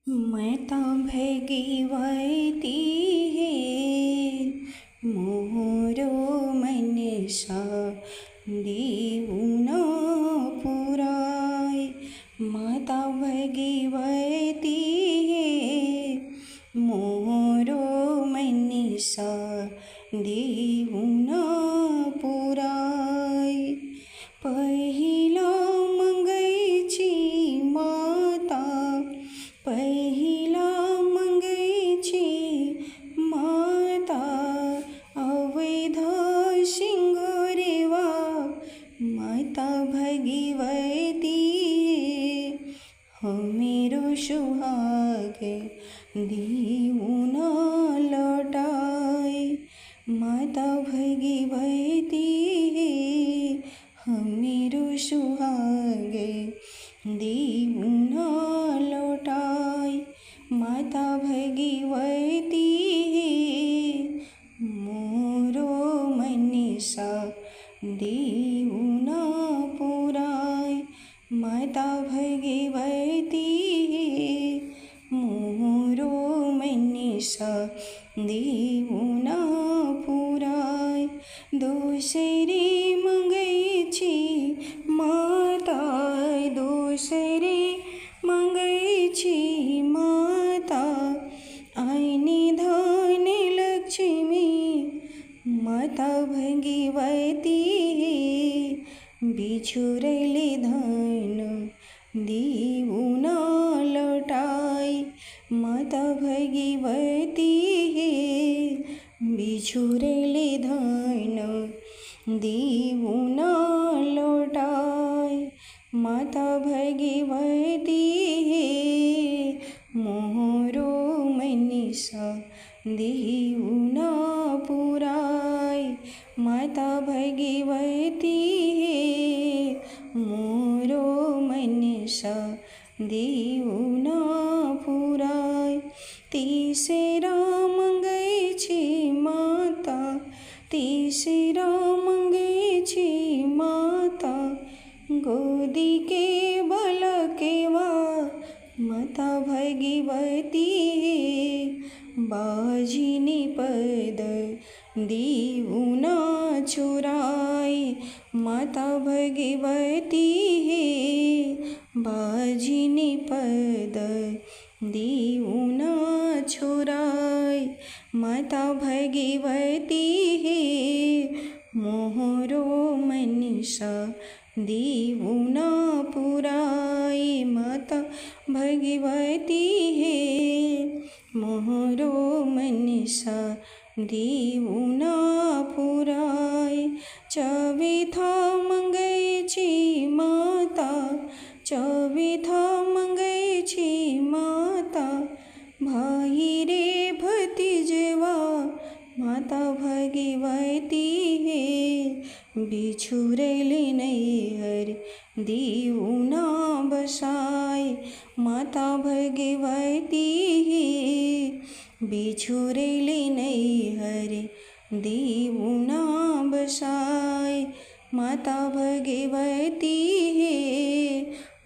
मैं तो भगवती है मोरो मनसा देऊन पुराय। माता भगवती है मोरो मनसा देऊन पुराय। पहिला मंगैची माता पहिला मंगैची माता अवैध शिंगोरेवा। माता भगवती मेरो सुहाग देऊन लौटाय। माता भगवती मेरो सुहाग देऊन लौटाय। माता भगवती मोरो मनसा देऊन पुराय। माता भगवती मोरो मनसा देऊन पुराय। दोसरी मंगैची माता दोसरी मंगैची माता आईनी धन लक्ष्मी। माता भगवती बिछुरैली धन देऊन लौटाय। माता भगवती बिछुरैली धन देऊन लौटाय। माता भगवती मोरो मनसा देऊन पुराय। माता भगवती मोरो मनसा देऊन पुराय। तिसरा मंगैची माता तिसरा मंगैची माता गोदी के बलकेवा। माता भगवती बाजिनी पद देऊन चुराय। माता भगवती बाजिनी पद देऊन चुराय। माता भगवती मोरो मनसा देऊन पुराय। माता भगवती मोरो मनसा देऊन पुराय। चौथा मंगैची माता चौथा मंगैची माता भाई रे भतीजवा। माता भगवती बिछुरैली नैहर देऊन बसाय। माता भगवती बिछुरैली नैहर देऊन बसाय। माता भगवती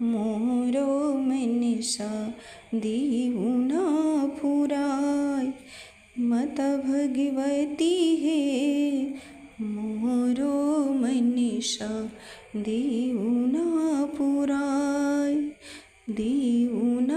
मोरो मनसा देऊन पुराय। माता भगवती मोरो मनसा देऊन पुराय देऊन